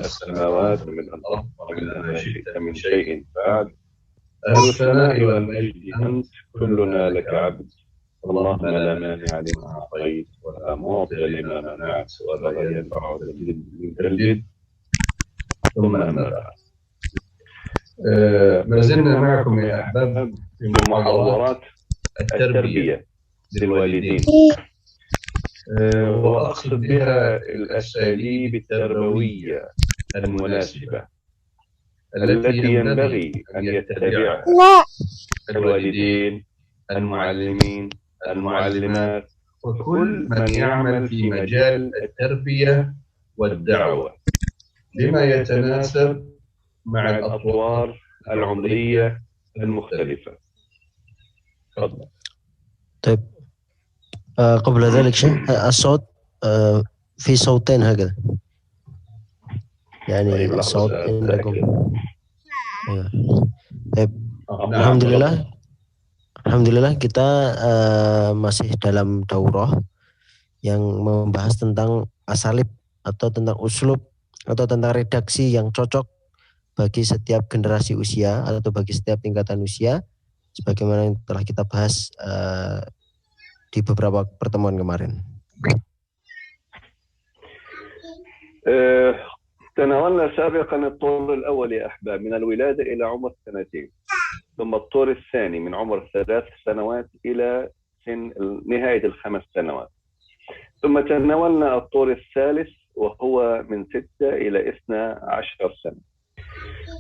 السماوات ومن الأرض ومن ما شئت من شيء بعد. أهل الثناء والمجد أنت، كلنا لك عبد. اللهم لا مانع لما أعطيت ولا معطي لما منعت ولا ينفع ذا الجد منك الجد. ثم أما بعد. ما زلنا معكم يا أحباب في محاضرات التربية للوالدين، وأقصد بها الأساليب التربوية المناسبة التي ينبغي أن يتبعها الوالدين، المعلمين، المعلمات، وكل من يعمل في مجال التربية والدعوة بما يتناسب مع الأطوار العمرية المختلفة. تفضل. طيب، قبل ذلك شيء الصوت في صوتين هكذا، يعني طيب الصوت عندكم. طيب، نعم. Alhamdulillah kita masih dalam daurah yang membahas tentang asalib atau tentang uslub atau tentang redaksi yang cocok bagi setiap generasi usia atau bagi setiap tingkatan usia, sebagaimana yang telah kita bahas di beberapa pertemuan kemarin. تناولنا سابقا الطور الأول يا أحباب من الولادة إلى عمر 2، ثم الطور الثاني من عمر 3 سنوات إلى سن نهاية ال5 سنوات، ثم تناولنا الطور الثالث وهو من 6 إلى 12 سنة،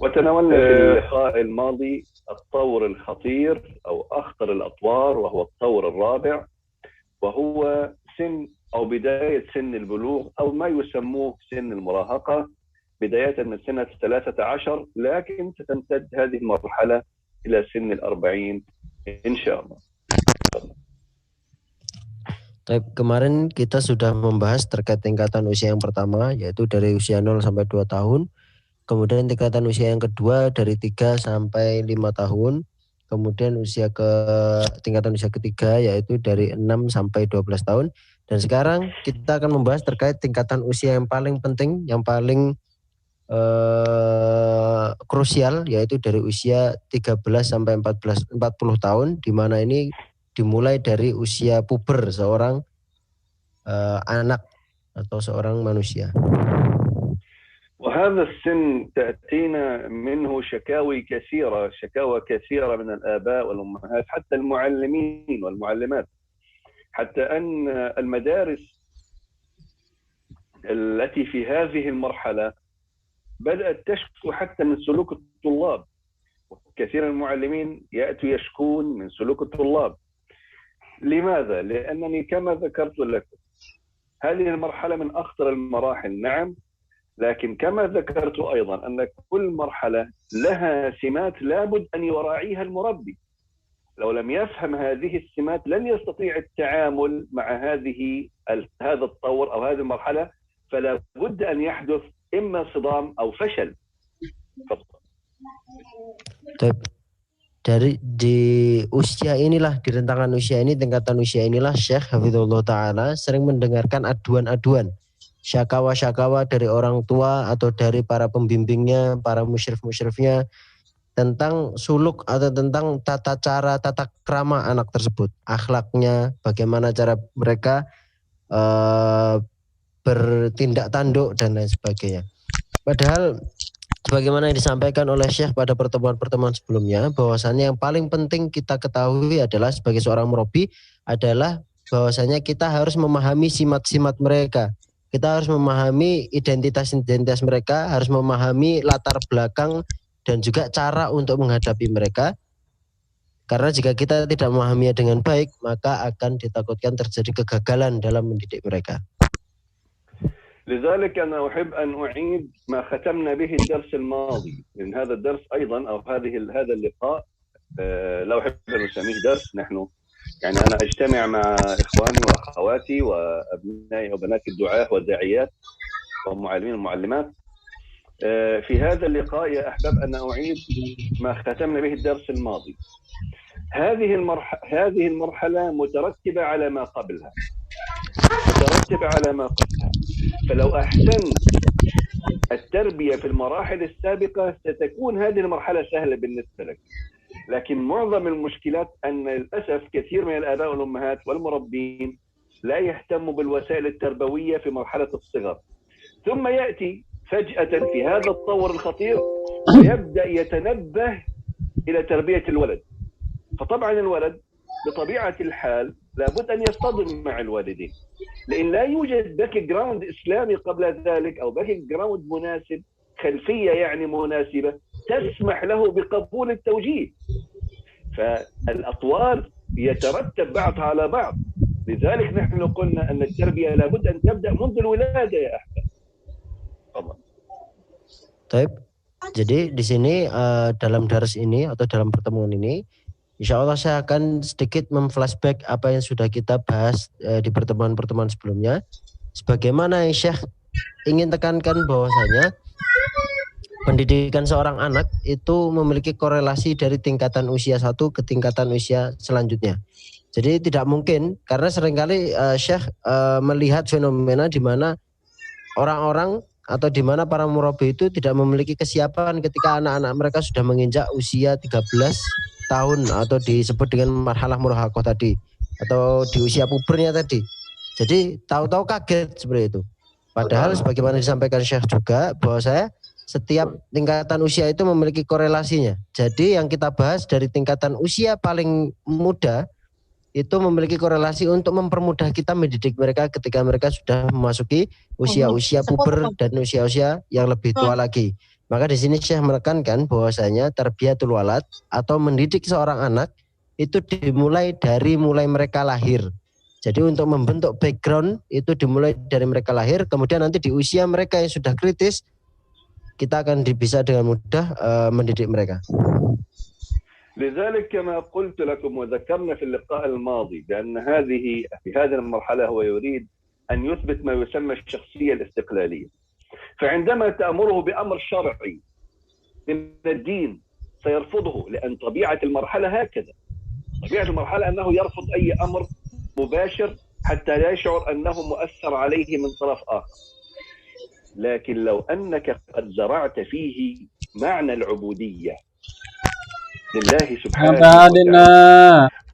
وتناولنا في اللقاء الماضي الطور الخطير أو أخطر الأطوار وهو الطور الرابع، وهو سن أو بداية سن البلوغ أو ما يسموه سن المراهقة، بداية من سنة 13، لكن ستمتد هذه المرحلة إلى سن 40 إن شاء الله. Kemarin kita sudah membahas terkait tingkatan usia yang pertama, yaitu dari usia 0 sampai 2 tahun. Kemudian tingkatan usia yang kedua dari 3 sampai 5 tahun. Kemudian tingkatan usia ketiga yaitu dari 6 sampai 12 tahun. Dan sekarang kita akan membahas terkait tingkatan usia yang paling penting, yang paling krusial, yaitu dari usia 13 sampai 40 tahun, di mana ini dimulai dari usia puber seorang anak atau seorang manusia. وهذا السن تأتينا منه شكاوى كثيرة من الآباء والأمهات، حتى المعلمين والمعلمات، حتى أن المدارس التي في هذه المرحلة بدأت تشكو حتى من سلوك الطلاب. كثير من المعلمين يأتوا يشكون من سلوك الطلاب. لماذا؟ لأنني كما ذكرت لكم هذه المرحلة من أخطر المراحل، نعم، لكن كما ذكرت أيضا أن كل مرحلة لها سمات لابد أن يراعيها المربي. لو لم يفهم هذه السمات لن يستطيع التعامل مع هذا الطور أو هذه المرحلة، فلا بد أن يحدث إما صدام أو فشل. Di usia inilah, di rentang usia ini, tingkatan usia inilah, Syekh Hafizullah Ta'ala sering mendengarkan aduan-aduan, syakawa-syakawa dari orang tua atau dari para pembimbingnya, para musyrif-musyrifnya, tentang suluk atau tentang tata krama anak tersebut, akhlaknya, bagaimana cara mereka bertindak tanduk dan lain sebagainya. Padahal sebagaimana yang disampaikan oleh Syekh pada pertemuan-pertemuan sebelumnya, bahwasannya yang paling penting kita ketahui adalah sebagai seorang murabi adalah bahwasannya kita harus memahami simat-simat mereka. Kita harus memahami identitas mereka, harus memahami latar belakang dan juga cara untuk menghadapi mereka. Karena jika kita tidak memahaminya dengan baik, maka akan ditakutkan terjadi kegagalan dalam mendidik mereka. لذلك أنا أحب أن أعيد ما ختمنا به الدرس الماضي، لأن هذا الدرس أيضا أو هذا اللقاء لا أحب أن أسميه درس. نحن يعني أنا أجتمع مع إخواني وأخواتي وأبنائي وبناتي الدعاة والداعيات والمعلمين والمعلمات في هذا اللقاء يا أحباب أن أعيد ما ختمنا به الدرس الماضي. هذه المرحلة مترتبة على ما قبلها، فلو أحسنت التربية في المراحل السابقة ستكون هذه المرحلة سهلة بالنسبة لك، لكن معظم المشكلات أن للأسف كثير من الآباء والأمهات والمربين لا يهتموا بالوسائل التربوية في مرحلة الصغر، ثم يأتي فجأة في هذا التطور الخطير ويبدأ يتنبه إلى تربية الولد. فطبعا الولد بطبيعة الحال لابد أن يصطدم مع الوالدين، لأن لا يوجد باك جراوند إسلامي قبل ذلك أو باك جراوند مناسب، خلفية يعني مناسبة تسمح له بقبول التوجيه. فالأطوار يترتب بعضها على بعض، لذلك نحن قلنا أن التربية لابد أن تبدأ منذ الولادة يا أحمد. طبعا. Baik, jadi di sini dalam daras ini atau dalam pertemuan ini, insya Allah saya akan sedikit memflashback apa yang sudah kita bahas di pertemuan-pertemuan sebelumnya. Sebagaimana Syekh ingin tekankan bahwasanya pendidikan seorang anak itu memiliki korelasi dari tingkatan usia 1 ke tingkatan usia selanjutnya. Jadi tidak mungkin, karena seringkali Syekh melihat fenomena di mana orang-orang atau di mana para murabi itu tidak memiliki kesiapan ketika anak-anak mereka sudah menginjak usia 13 tahun atau disebut dengan marhalah murahaqah tadi, atau di usia pubernya tadi. Jadi tahu-tahu kaget seperti itu. Padahal sebagaimana disampaikan Syekh juga bahwa setiap tingkatan usia itu memiliki korelasinya. Jadi yang kita bahas dari tingkatan usia paling muda itu memiliki korelasi untuk mempermudah kita mendidik mereka ketika mereka sudah memasuki usia-usia puber dan usia-usia yang lebih tua lagi. Maka di sini Syekh menekankan bahwasanya tarbiyatul walad atau mendidik seorang anak itu dimulai dari mulai mereka lahir. Jadi untuk membentuk background itu dimulai dari mereka lahir, kemudian nanti di usia mereka yang sudah kritis kita akan bisa dengan mudah mendidik mereka. لذلك كما قلت لكم وذكرنا في اللقاء الماضي بأن في هذه المرحلة هو يريد أن يثبت ما يسمى الشخصية الاستقلالية. فعندما تأمره بأمر شرعي من الدين سيرفضه، لأن طبيعة المرحلة هكذا. طبيعة المرحلة أنه يرفض أي أمر مباشر حتى لا يشعر أنه مؤثر عليه من طرف آخر. لكن لو أنك قد زرعت فيه معنى العبودية لله سبحانه وتعالى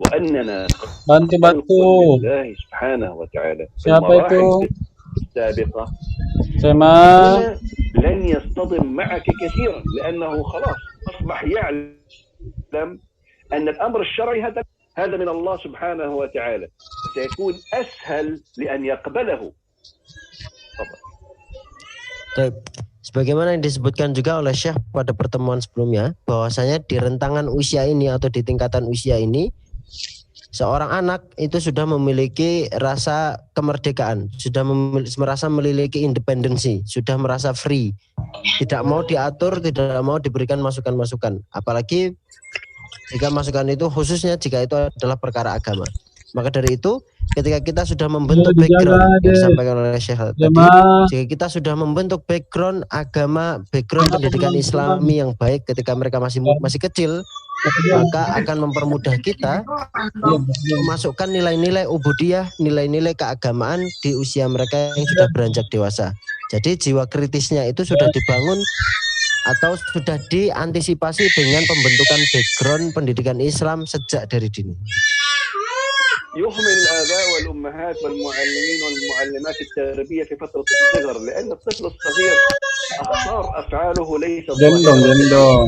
وأننا لله سبحانه وتعالى في المراحل السابقة لن يصطدم معك كثيرا، لأنه خلاص أصبح يعلم أن الأمر الشرعي هذا من الله سبحانه وتعالى، سيكون أسهل لأن يقبله. طيب. Sebagaimana yang disebutkan juga oleh Syekh pada pertemuan sebelumnya, bahwasanya di rentangan usia ini atau di tingkatan usia ini, seorang anak itu sudah memiliki rasa kemerdekaan, sudah merasa memiliki independensi, sudah merasa free, tidak mau diatur, tidak mau diberikan masukan-masukan, apalagi jika masukan itu khususnya jika itu adalah perkara agama. Maka dari itu ketika kita sudah membentuk background yang disampaikan oleh Syekh tadi, jika kita sudah membentuk background agama, background pendidikan Islami yang baik ketika mereka masih kecil, maka akan mempermudah kita memasukkan nilai-nilai ubudiyah, nilai-nilai keagamaan di usia mereka yang sudah beranjak dewasa. Jadi jiwa kritisnya itu sudah dibangun atau sudah diantisipasi dengan pembentukan background pendidikan Islam sejak dari dini. يهمل الآباء والأمهات والمعلمين والمعلمات التربية في فترة الصغر، لأن الطفل الصغير أخطار أفعاله ليست ظاهرة،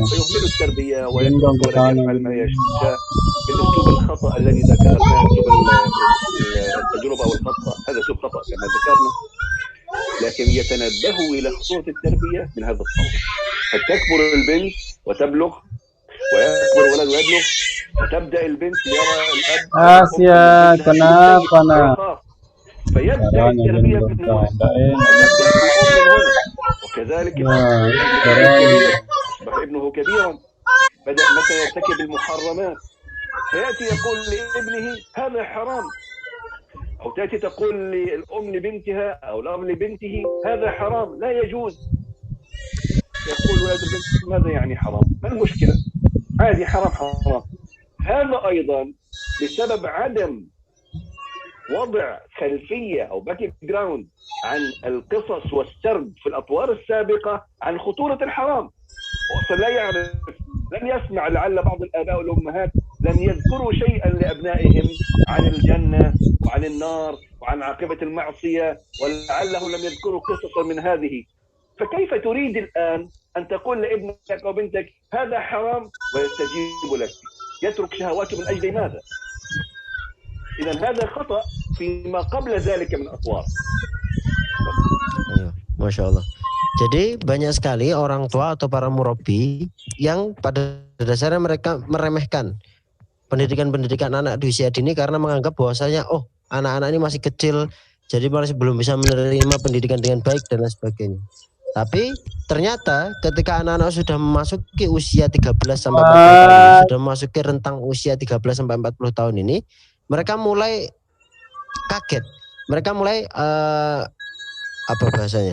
فيهمل التربية ويترك يفعل ما يشاء بالأسلوب الخطأ الذي ذكرناه، التجربة والخطأ، هذا أسلوب خطأ كما ذكرنا. لكن يتنبهوا إلى خطورة التربية من هذا الطور. فتكبر البنت وتبلغ ويكبر الولد ويبلغ، فتبدأ البنت يرى الأب فيبدأ التربية من هنا، يبدأ الأم من هنا، وكذلك أصبح ابنه كبيرا بدأ مثلا يرتكب المحرمات، فيأتي يقول لابنه هذا حرام، أو تأتي تقول للأم لبنتها أو الأب لبنته هذا حرام لا يجوز. يقول ولد البنت ماذا يعني حرام؟ ما المشكلة؟ عادي حرام. هذا أيضا بسبب عدم وضع خلفية أو باك جراوند عن القصص والسرد في الأطوار السابقة عن خطورة الحرام. وأصلا لا يعرف، لم يسمع، لعل بعض الآباء والأمهات لم يذكروا شيئا لأبنائهم عن الجنة وعن النار وعن عاقبة المعصية، ولعله لم يذكروا قصصا من هذه. فكيف تريد الآن أن تقول لابنك أو بنتك هذا حرام ويستجيب لك؟ يترك شهواته من أجل ماذا؟ إذا هذا خطأ فيما قبل ذلك من أطوار. Masya Allah. Jadi banyak sekali orang tua atau para murabi yang pada dasarnya mereka meremehkan pendidikan anak di usia dini karena menganggap bahwasanya anak-anak ini masih kecil, jadi masih belum bisa menerima pendidikan dengan baik dan lain sebagainya. Tapi ternyata ketika anak-anak sudah memasuki usia 13 sampai 40 tahun, sudah memasuki rentang usia 13 sampai 40 tahun ini, mereka mulai kaget. Mereka mulai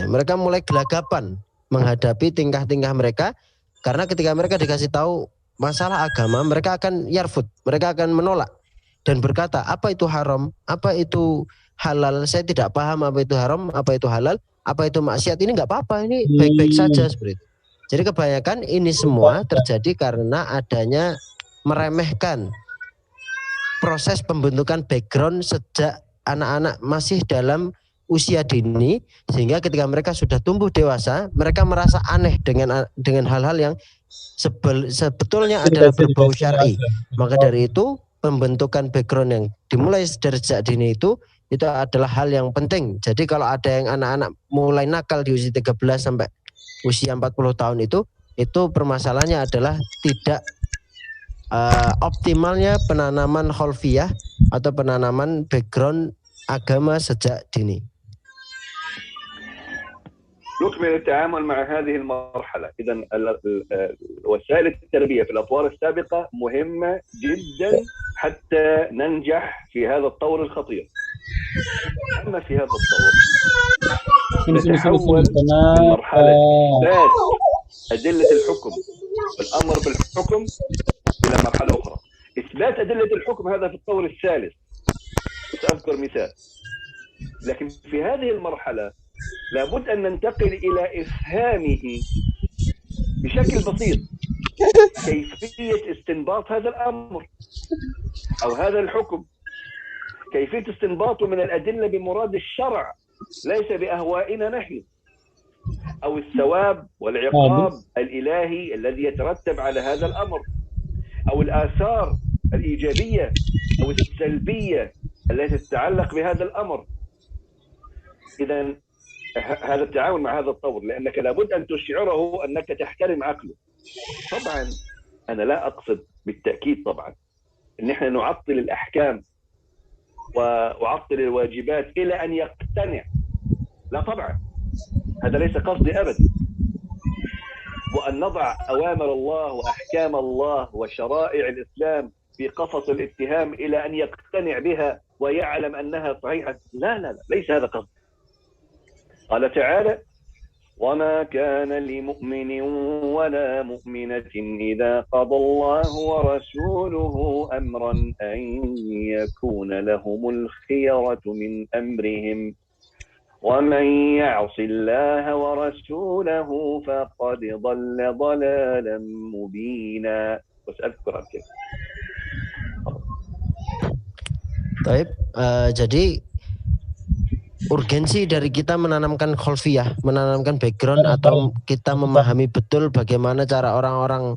mereka mulai gelagapan menghadapi tingkah-tingkah mereka, karena ketika mereka dikasih tahu masalah agama, mereka akan yarfud, mereka akan menolak dan berkata, apa itu haram, apa itu halal, saya tidak paham apa itu haram, apa itu halal, apa itu maksiat, ini nggak apa-apa, ini baik-baik saja seperti itu. Jadi kebanyakan ini semua terjadi karena adanya meremehkan proses pembentukan background sejak anak-anak masih dalam usia dini, sehingga ketika mereka sudah tumbuh dewasa, mereka merasa aneh dengan hal-hal yang sebetulnya adalah berbau syar'i. Maka dari itu pembentukan background yang dimulai dari sejak dini itu adalah hal yang penting. Jadi kalau ada yang anak-anak mulai nakal di usia 13 sampai usia 40 tahun itu permasalahannya adalah tidak optimalnya penanaman kholfiyah atau penanaman background agama sejak dini. نكمل التعامل مع هذه المرحلة. إذا وسائل التربية في الأطوار السابقة مهمة جدا حتى ننجح في هذا الطور الخطير. أما في هذا الطور نتحول من مرحلة إثبات أدلة الحكم والأمر بالحكم إلى مرحلة أخرى. إثبات أدلة الحكم هذا في الطور الثالث، سأذكر مثال. لكن في هذه المرحلة لابد أن ننتقل إلى إفهامه بشكل بسيط كيفية استنباط هذا الأمر أو هذا الحكم، كيفية استنباطه من الأدلة بمراد الشرع ليس بأهوائنا نحن، أو الثواب والعقاب الإلهي الذي يترتب على هذا الأمر، أو الآثار الإيجابية أو السلبية التي تتعلق بهذا الأمر. إذا هذا التعاون مع هذا الطور، لأنك لابد أن تشعره أنك تحترم عقله. طبعا أنا لا أقصد بالتأكيد طبعا أن احنا نعطل الأحكام وعطل الواجبات إلى أن يقتنع، لا طبعا، هذا ليس قصدي أبدا. وأن نضع أوامر الله وأحكام الله وشرائع الإسلام في قفص الاتهام إلى أن يقتنع بها ويعلم أنها صحيحة، لا لا لا، ليس هذا قصدي. قال تعالى: وما كان لمؤمن ولا مؤمنة إذا قضى الله ورسوله أمرا أن يكون لهم الخيرة من أمرهم ومن يعص الله ورسوله فقد ضل ضلالا مبينا. وسأذكر كيف. Baik, jadi urgensi dari kita menanamkan kholfiyah, menanamkan background atau kita memahami betul bagaimana cara orang-orang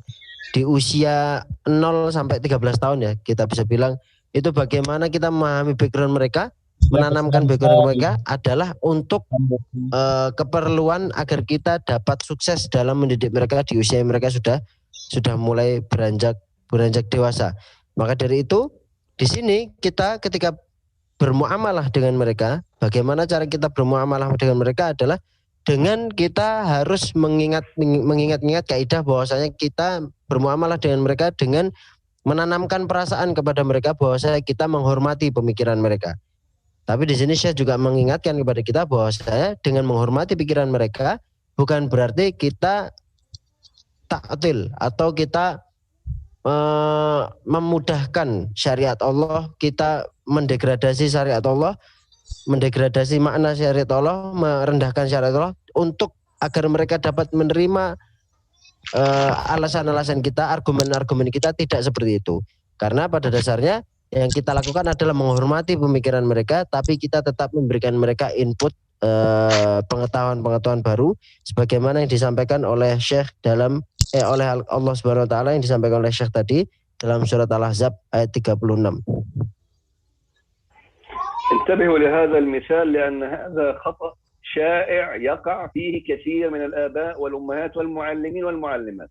di usia 0 sampai 13 tahun ya, kita bisa bilang itu bagaimana kita memahami background mereka, menanamkan background mereka adalah untuk keperluan agar kita dapat sukses dalam mendidik mereka di usia mereka sudah mulai beranjak dewasa. Maka dari itu di sini kita ketika bermuamalah dengan mereka, bagaimana cara kita bermuamalah dengan mereka adalah dengan kita harus mengingat kaidah bahwasanya kita bermuamalah dengan mereka dengan menanamkan perasaan kepada mereka bahwasanya kita menghormati pemikiran mereka. Tapi di sini saya juga mengingatkan kepada kita bahwasanya dengan menghormati pikiran mereka bukan berarti kita ta'til atau kita memudahkan syariat Allah, kita mendegradasi syariat Allah mendegradasi makna syariat Allah, merendahkan syariat Allah untuk agar mereka dapat menerima alasan-alasan kita, argumen-argumen kita, tidak seperti itu. Karena pada dasarnya yang kita lakukan adalah menghormati pemikiran mereka, tapi kita tetap memberikan mereka input pengetahuan-pengetahuan baru sebagaimana yang disampaikan oleh Syekh dalam oleh Allah Subhanahu wa taala, yang disampaikan oleh Syekh tadi dalam surat Al-Ahzab ayat 36. انتبهوا لهذا المثال لأن هذا خطأ شائع يقع فيه كثير من الآباء والأمهات والمعلمين والمعلمات.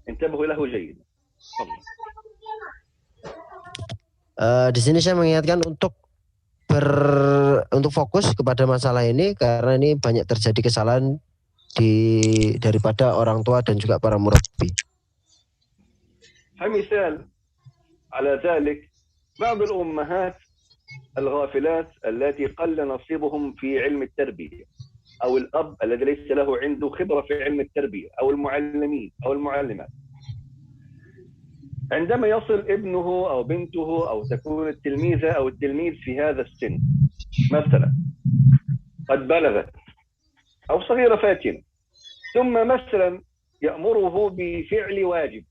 انتبهوا له جيدا. Di sini saya mengingatkan untuk fokus kepada masalah ini, karena ini banyak terjadi kesalahan daripada orang tua dan juga para murabbi. مثال على ذلك بعض الأمهات الغافلات التي قل نصيبهم في علم التربية، أو الأب الذي ليس له عنده خبرة في علم التربية، أو المعلمين أو المعلمات. عندما يصل ابنه أو بنته أو تكون التلميذة أو التلميذ في هذا السن مثلا قد بلغت أو صغيرة فاتنة، ثم مثلا يأمره بفعل واجب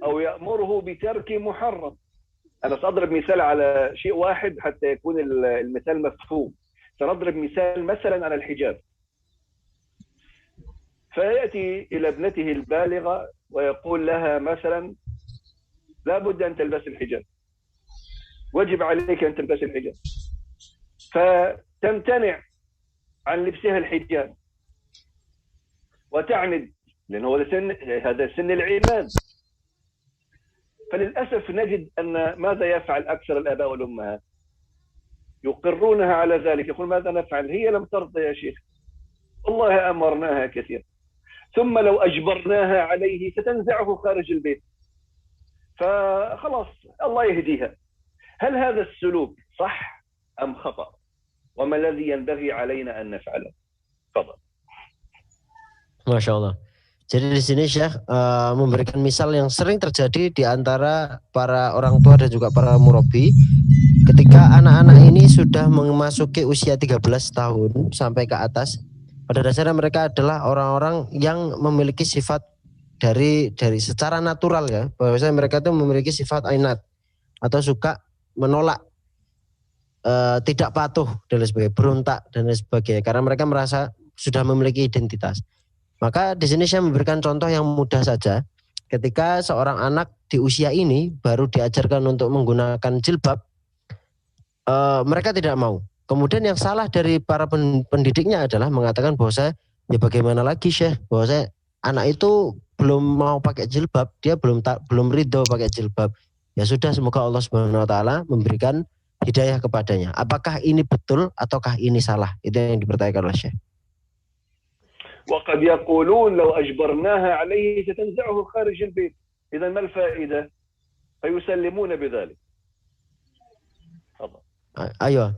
أو يأمره بترك محرم. أنا سأضرب مثال على شيء واحد حتى يكون المثال مفهوم. سنضرب مثال مثلا على الحجاب. فيأتي إلى ابنته البالغة ويقول لها مثلا لا بد أن تلبس الحجاب، وجب عليك أن تلبس الحجاب، فتمتنع عن لبسها الحجاب وتعند، لأنه هذا سن العناد. فللأسف نجد أن ماذا يفعل أكثر الآباء والأمهات؟ يقرونها على ذلك، يقول ماذا نفعل؟ هي لم ترضى يا شيخ، والله أمرناها كثيرا، ثم لو أجبرناها عليه ستنزعه خارج البيت، فخلاص الله يهديها. هل هذا السلوك صح أم خطأ؟ وما الذي ينبغي علينا أن نفعله؟ تفضل. Masya Allah. Jadi di sini Syekh memberikan misal yang sering terjadi di antara para orang tua dan juga para murabi, ketika anak-anak ini sudah memasuki usia 13 tahun sampai ke atas. Pada dasarnya mereka adalah orang-orang yang memiliki sifat dari secara natural ya, bahwasanya mereka itu memiliki sifat ainat atau suka menolak, tidak patuh dan lain sebagainya, berontak dan lain sebagainya, karena mereka merasa sudah memiliki identitas. Maka di sini saya memberikan contoh yang mudah saja. Ketika seorang anak di usia ini baru diajarkan untuk menggunakan jilbab, mereka tidak mau. Kemudian yang salah dari para pendidiknya adalah mengatakan bahwa ya bagaimana lagi Syekh, bahwa anak itu belum mau pakai jilbab, dia belum ridho pakai jilbab. Ya sudah, semoga Allah Subhanahu wa taala memberikan hidayah kepadanya. Apakah ini betul ataukah ini salah? Itu yang dipertanyakan oleh Syekh. وقد يقولون لو أجبرناها عليه ستنزعه خارج البيت، إذا ما الفائدة؟ فيسلمون بذلك. Ayo.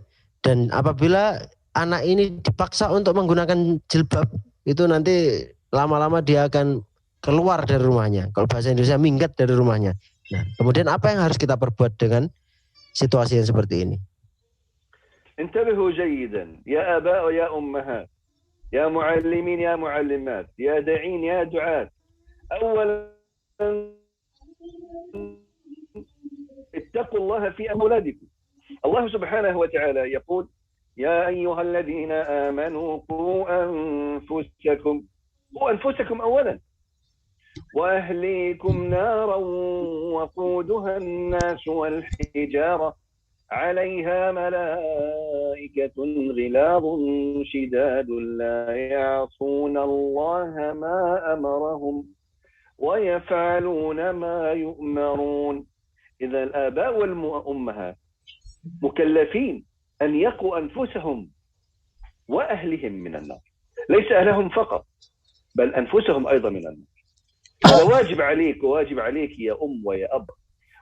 Dan apabila anak ini dipaksa untuk menggunakan jilbab, itu nanti lama-lama dia akan keluar dari rumahnya. Kalau bahasa Indonesia, minggat dari rumahnya. Nah, kemudian apa yang harus kita perbuat dengan situasi yang seperti ini? انتبهوا جيدا يا آباء ويا أمهات، يا معلمين يا معلمات، يا داعين يا دعاة. أولا اتقوا الله في أولادكم. الله سبحانه وتعالى يقول يا أيها الذين آمنوا قوا أنفسكم أولا وأهليكم نارا وقودها الناس والحجارة عليها ملائكة غلاظ شداد لا يعصون الله ما أمرهم ويفعلون ما يؤمرون. إذا الآباء والأمهات مكلفين أن يقوا أنفسهم وأهلهم من النار، ليس أهلهم فقط بل أنفسهم أيضا من النار. هذا واجب عليك وواجب عليك يا أم ويا أب.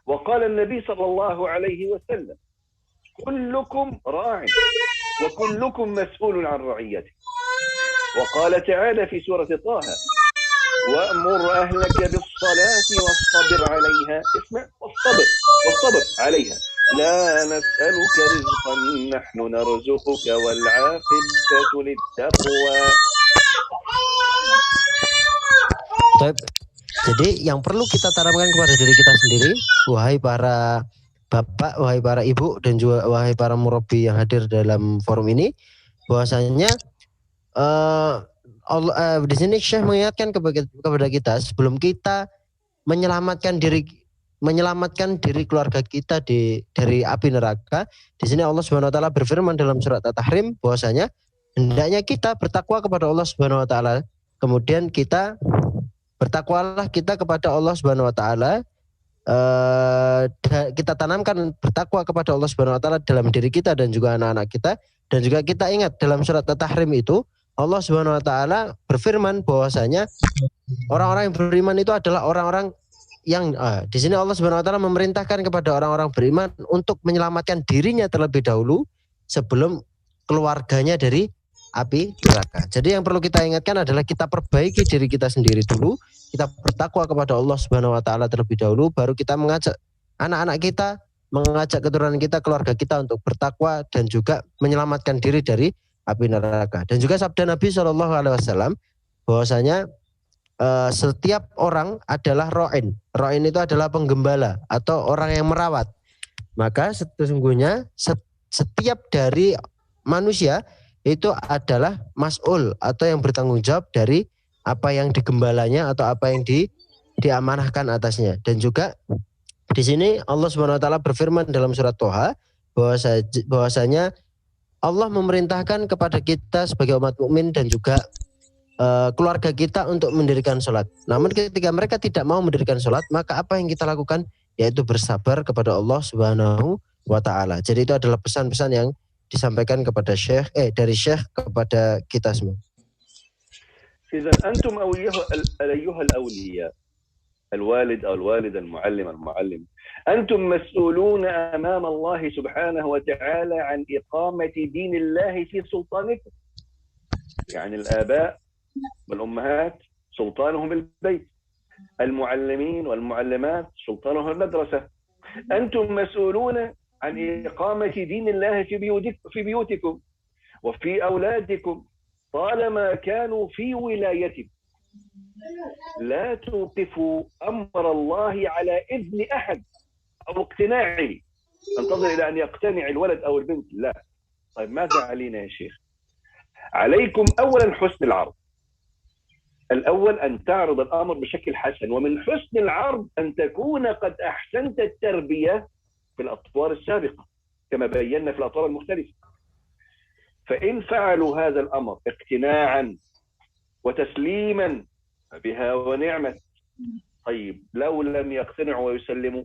وقال النبي صلى الله عليه وسلم كلكم راع وكلكم مسؤول عن رعيته. وقال تعالى في سورة طه وأمر أهلك بالصلاة واصطبر عليها، اسمع، واصطبر عليها لا نسألك رزقا نحن نرزقك والعاقبة للتقوى. Jadi yang perlu kita tanamkan kepada diri kita sendiri, wahai para bapak, wahai para ibu, dan juga wahai para murabi yang hadir dalam forum ini, bahwasanya di sini Syekh mengingatkan kepada kita sebelum kita menyelamatkan diri keluarga kita dari api neraka. Di sini Allah Subhanahu wa taala berfirman dalam surat At-Tahrim bahwasanya hendaknya kita bertakwa kepada Allah Subhanahu wa taala. Kemudian bertakwalah kita kepada Allah Subhanahu wa taala. Kita tanamkan bertakwa kepada Allah Subhanahu wa taala dalam diri kita dan juga anak-anak kita. Dan juga kita ingat dalam surat At-Tahrim itu Allah Subhanahu wa taala berfirman bahwasanya orang-orang yang beriman itu adalah orang-orang yang di sini Allah Subhanahu wa taala memerintahkan kepada orang-orang beriman untuk menyelamatkan dirinya terlebih dahulu sebelum keluarganya dari api neraka. Jadi yang perlu kita ingatkan adalah kita perbaiki diri kita sendiri dulu, kita bertakwa kepada Allah Subhanahu wa taala terlebih dahulu, baru kita mengajak anak-anak kita, mengajak keturunan kita, keluarga kita untuk bertakwa dan juga menyelamatkan diri dari api neraka. Dan juga sabda Nabi SAW bahwasanya setiap orang adalah ro'in. Ro'in itu adalah penggembala atau orang yang merawat. Maka sesungguhnya setiap dari manusia itu adalah mas'ul atau yang bertanggung jawab dari apa yang digembalanya atau apa yang diamanahkan atasnya. Dan juga di sini Allah Subhanahu wa taala berfirman dalam surat Toha bahwasanya Allah memerintahkan kepada kita sebagai umat mukmin dan juga keluarga kita untuk mendirikan sholat. Namun ketika mereka tidak mau mendirikan sholat, maka apa yang kita lakukan? Yaitu bersabar kepada Allah Subhanahu wa taala. Jadi itu adalah pesan-pesan yang disampaikan kepada Syekh dari Syekh kepada kita semua. إذا أنتم أيها الأولياء الوالد أو الوالد المعلم أنتم مسؤولون أمام الله سبحانه وتعالى عن إقامة دين الله في سلطانكم. يعني الآباء والأمهات سلطانهم البيت، المعلمين والمعلمات سلطانهم المدرسة. أنتم مسؤولون عن إقامة دين الله في بيوتكم وفي أولادكم طالما كانوا في ولايتكم. لا توقفوا أمر الله على إذن أحد أو اقتناعه، انتظر إلى أن يقتنع الولد أو البنت. لا. طيب ماذا علينا يا شيخ؟ عليكم أولا حسن العرض. الأول أن تعرض الأمر بشكل حسن، ومن حسن العرض أن تكون قد أحسنت التربية في الأطوار السابقة كما بينا في الأطوار المختلفة. فإن فعلوا هذا الأمر اقتناعا وتسليما بها ونعمة. طيب لو لم يقتنعوا ويسلموا،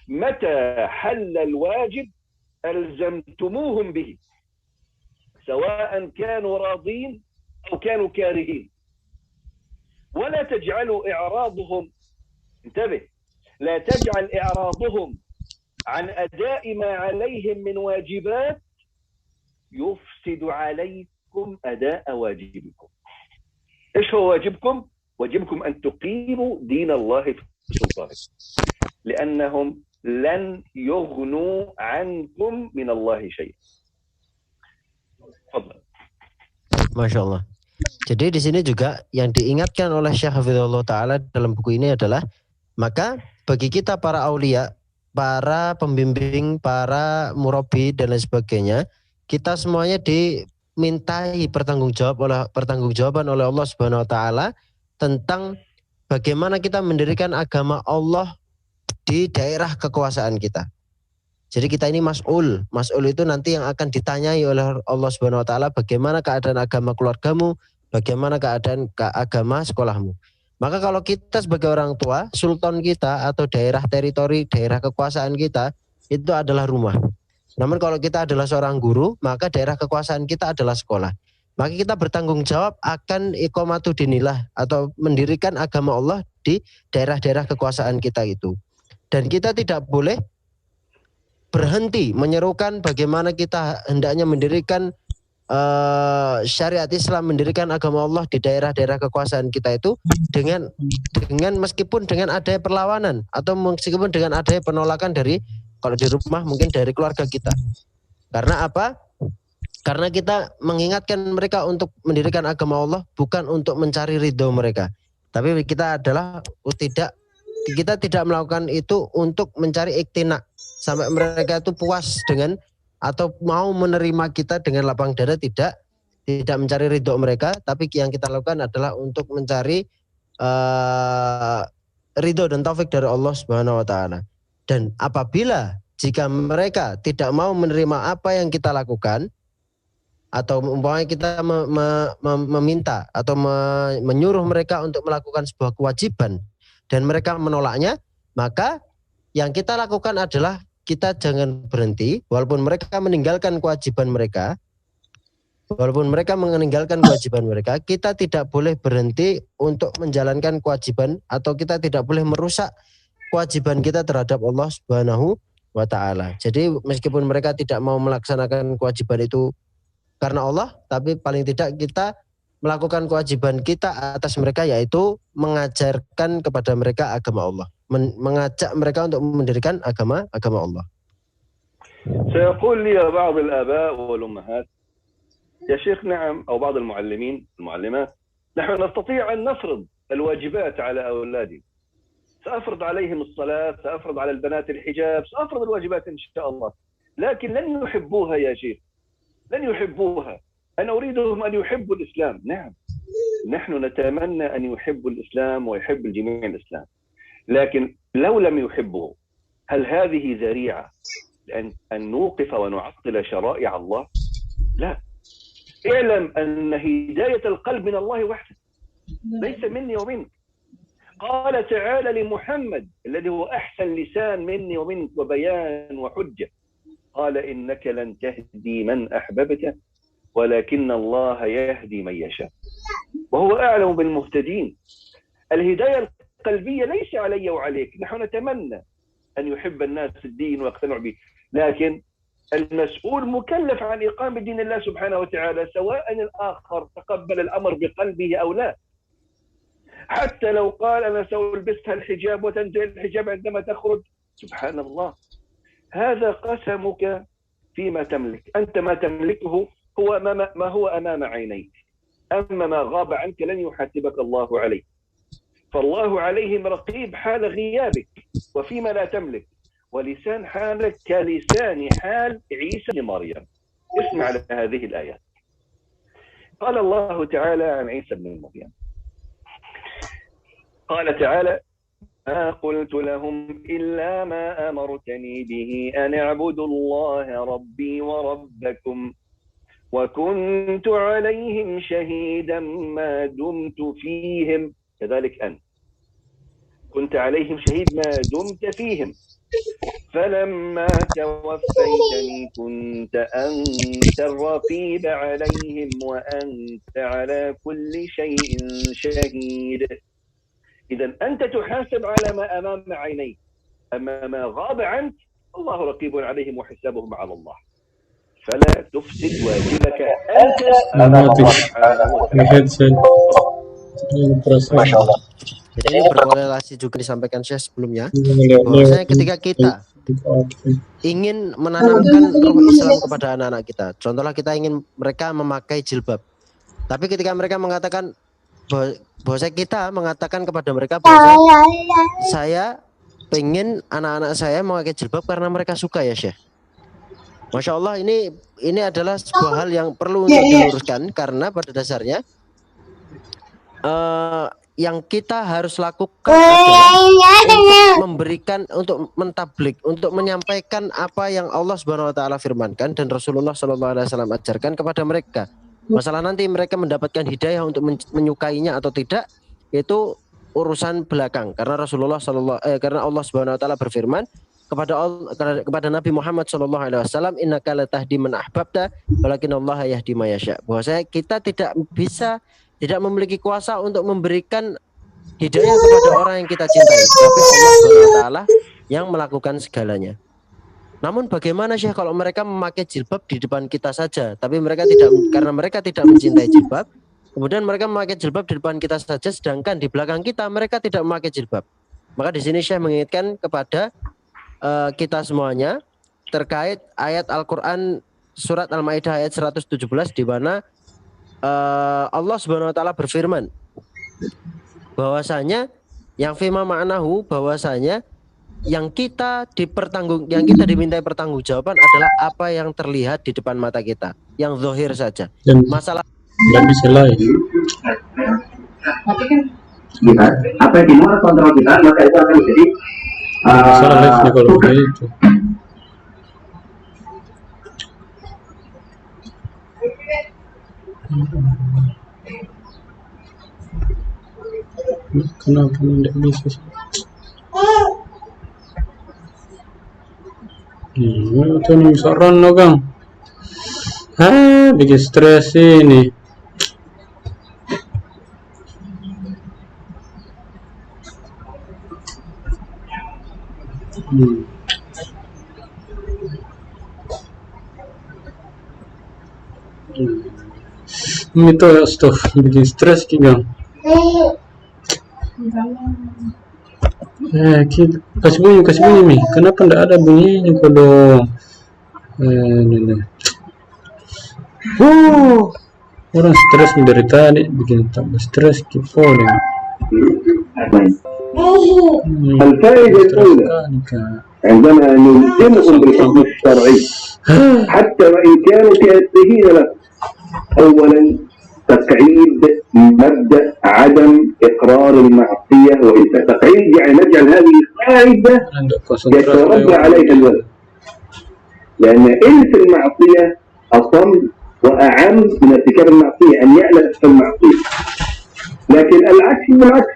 متى حل الواجب ألزمتموهم به سواء كانوا راضين أو كانوا كارهين. ولا تجعلوا إعراضهم، انتبه، لا تجعل إعراضهم عن أداء ما عليهم من واجبات يفسد عليكم أداء واجبكم. إيش هو واجبكم؟ واجبكم أن تقيموا دين الله في سلطانكم، لأنهم لن يغنوا عنكم من الله شيء. تفضل. Masya Allah. Jadi di sini juga yang diingatkan oleh Syekh Hafizahullah Ta'ala dalam buku ini adalah, maka bagi kita para aulia, para pembimbing, para murabi dan lain sebagainya, kita semuanya dimintai pertanggungjawaban oleh Allah Subhanahu wa taala tentang bagaimana kita mendirikan agama Allah di daerah kekuasaan kita. Jadi kita ini mas'ul. Mas'ul itu nanti yang akan ditanyai oleh Allah Subhanahu wa taala bagaimana keadaan agama keluargamu, bagaimana keadaan agama sekolahmu. Maka kalau kita sebagai orang tua, sultan kita atau daerah teritori, daerah kekuasaan kita itu adalah rumah. Namun kalau kita adalah seorang guru, maka daerah kekuasaan kita adalah sekolah. Maka kita bertanggung jawab akan iqamatu dinillah atau mendirikan agama Allah di daerah-daerah kekuasaan kita itu. Dan kita tidak boleh berhenti menyerukan bagaimana kita hendaknya mendirikan syariat Islam, mendirikan agama Allah di daerah-daerah kekuasaan kita itu dengan meskipun dengan adanya perlawanan atau meskipun dengan adanya penolakan dari Kalau di rumah mungkin dari keluarga kita. Karena apa? Karena kita mengingatkan mereka untuk mendirikan agama Allah bukan untuk mencari ridho mereka. Tapi kita tidak melakukan itu untuk mencari iktina sampai mereka itu puas dengan atau mau menerima kita dengan lapang dada, tidak mencari ridho mereka, tapi yang kita lakukan adalah untuk mencari ridho dan taufik dari Allah Subhanahu wa taala. Dan apabila jika mereka tidak mau menerima apa yang kita lakukan, atau umpamanya kita meminta atau menyuruh mereka untuk melakukan sebuah kewajiban dan mereka menolaknya, maka yang kita lakukan adalah kita jangan berhenti walaupun mereka meninggalkan kewajiban mereka. Kita tidak boleh berhenti untuk menjalankan kewajiban atau kita tidak boleh merusak kewajiban kita terhadap Allah Subhanahu wa taala. Jadi meskipun mereka tidak mau melaksanakan kewajiban itu karena Allah, tapi paling tidak kita melakukan kewajiban kita atas mereka, yaitu mengajarkan kepada mereka agama Allah, mengajak mereka untuk mendirikan agama Allah. سيقول لي بعض الآباء والأمهات يا شيخ نعم، أو بعض المعلمات، نحن نستطيع أن نفرض الواجبات على أولادي، سأفرض عليهم الصلاة، سأفرض على البنات الحجاب، سأفرض الواجبات إن شاء الله، لكن لن يحبوها يا شيخ، لن يحبوها. أنا أريدهم أن يحبوا الإسلام. نعم، نحن نتمنى أن يحبوا الإسلام ويحب الجميع الإسلام، لكن لو لم يحبوا هل هذه ذريعة أن نوقف ونعطل شرائع الله؟ لا. اعلم أن هداية القلب من الله وحده، ليس مني ومنك. قال تعالى لمحمد الذي هو أحسن لسان مني ومنك وبيان وحجة، قال إنك لن تهدي من أحببت ولكن الله يهدي من يشاء وهو أعلم بالمهتدين. الهداية القلبية ليس علي وعليك، نحن نتمنى أن يحب الناس الدين ويقتنعوا به، لكن المسؤول مكلف عن إقامة دين الله سبحانه وتعالى سواء الآخر تقبل الأمر بقلبه أو لا. حتى لو قال أنا سألبسها الحجاب وتنزل الحجاب عندما تخرج، سبحان الله، هذا قسمك فيما تملك. أنت ما تملكه هو ما هو أمام عينيك، أما ما غاب عنك لن يحاسبك الله عليه. فالله عليهم رقيب حال غيابك وفيما لا تملك، ولسان حالك كلسان حال عيسى بن مريم. اسمع على هذه الآيات. قال الله تعالى عن عيسى بن مريم، قال تعالى ما قلت لهم إلا ما أمرتني به أن اعبدوا الله ربي وربكم وكنت عليهم شهيدا ما دمت فيهم. كذلك أنت كنت عليهم شهيد ما دمت فيهم، فلما توفيتني كنت أنت الرقيب عليهم وأنت على كل شيء شهيد. إذا أنت تحاسب على ما أمام عينيك، أما ما غاب عنك الله رقيب عليهم وحسابهم على الله، فلا تفسد واجبك أنت أمام الله سبحانه وتعالى. ما شاء Allah. Jadi ini berkorelasi juga disampaikan Syekh sebelumnya, bahwasanya ketika kita ingin menanamkan ruh Islam kepada anak-anak kita, contohnya kita ingin mereka memakai jilbab, tapi ketika mereka mengatakan bahwasanya kita mengatakan kepada mereka bahwa saya pengen anak-anak saya memakai jilbab karena mereka suka ya Syekh. Masya Allah, ini adalah sebuah hal yang perlu untuk diluruskan, karena pada dasarnya yang kita harus lakukan adalah untuk memberikan, untuk mentablik, untuk menyampaikan apa yang Allah Subhanahu wa taala firmankan dan Rasulullah sallallahu alaihi wasallam ajarkan kepada mereka. Masalah nanti mereka mendapatkan hidayah untuk menyukainya atau tidak, itu urusan belakang, karena karena Allah Subhanahu wa taala berfirman kepada Nabi Muhammad sallallahu alaihi wasallam, innaka latahdi man ahbabta walakinallaha yahdi may yasha. Bahwasanya kita tidak memiliki kuasa untuk memberikan hidayah kepada orang yang kita cintai, tapi Allah Subhanahu wa taala yang melakukan segalanya. Namun bagaimana Syekh kalau mereka memakai jilbab di depan kita saja, tapi karena mereka tidak mencintai jilbab, kemudian mereka memakai jilbab di depan kita saja, sedangkan di belakang kita mereka tidak memakai jilbab. Maka di sini Syekh mengingatkan kepada kita semuanya terkait ayat Al-Qur'an surat Al-Maidah ayat 117 di mana Allah Subhanahu wa taala berfirman bahwasanya yang fima ma'nahu, bahwasanya yang kita dimintai pertanggungjawaban adalah apa yang terlihat di depan mata kita, yang zahir saja. Dan Masalah nggak bisa lain. Tapi kan kita, apa yang di luar kontrol kita, maka itu akan menjadi Salah live kalau begitu. Kenapa tidak bisa sih? Itu nih seorang Kang. Bikin stres ini. Itu ya stuff bikin stres Kang. Kasih bunyi Mi. Kenapa enggak ada bunyinya kalau orang stres dari tadi bikin tambah stres kiponya. الفائدة الأولى عندما نلزمهم بالحكم الشرعي حتى وإن كانوا كافرين له. أولا تقعيد مبدأ عدم إقرار المعصية، وإذا تقعيد يعني نجعل هذه قاعدة يتربى عليها الولد، لأن إرث المعصية أصم وأعم من ارتكاب المعصية، أن يعلم المعصية. لكن العكس بالعكس،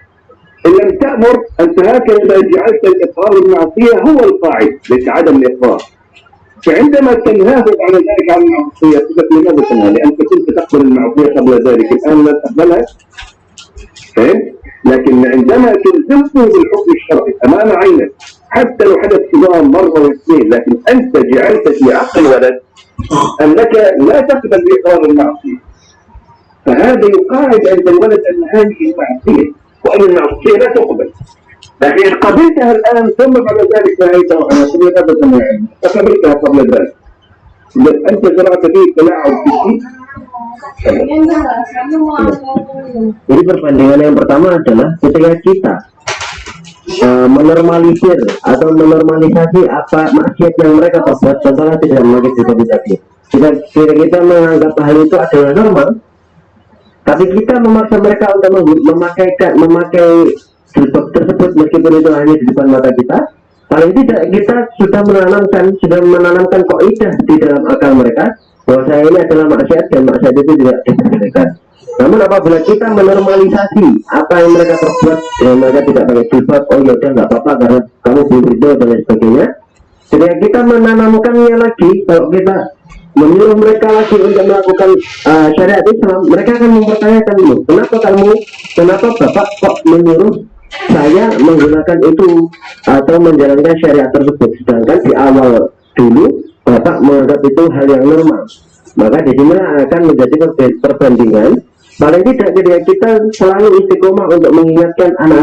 إن لم تأمر أنت هكذا جعلت الإقرار بالمعصية هو القاعد ليس عدم الإقرار. فعندما تنهاه بعد ذلك عن المعصية لماذا تنهى؟ لأنك كنت تقبل المعصية قبل ذلك، الآن لا تقبلها. فهمت؟ لكن عندما تلزمه بالحكم الشرعي أمام عينك حتى لو حدث صدام مرة واثنين، لكن أنت جعلت في عقل الولد أنك لا تقبل بإقرار المعصية، فهذا يقاعد عند الولد أن هذه المعصية وأن المعصية لا تقبل. لكن قبلتها الآن ثم بعد ذلك نهيتها عنها فقبلتها قبل ذلك، أنت زرعت فيه تلاعب في الشيء. Jadi perbandingan yang pertama adalah ketika kita menormalisir atau menormalisasi apa maksiat yang mereka perbuat, contohnya tidak memakai jilbab tadi. Kita menganggap hal itu adalah normal, tapi kita memaksa mereka untuk memakai jilbab tersebut meskipun itu hanya di depan mata kita. Paling tidak kita sudah menanamkan kaidah di dalam akal mereka bahwa saya ini adalah maksiat dan maksiat itu tidak diperbolehkan. Namun apabila kita menormalisasi apa yang mereka perbuat dengan mereka tidak pakai jilbab, oh ya udah nggak apa-apa karena kamu belum ridho dan lain sebagainya. Jadi kita menanamkannya lagi, kalau kita menyuruh mereka lagi untuk melakukan syariat Islam, mereka akan mempertanyakan dulu, kenapa bapak kok menyuruh saya menggunakan itu atau menjalankan syariat tersebut, sedangkan di awal dulu bapak menganggap itu hal yang normal. Maka di sini akan menjadi perbandingan. Paling tidak ketika kita selalu istiqomah untuk mengingatkan anak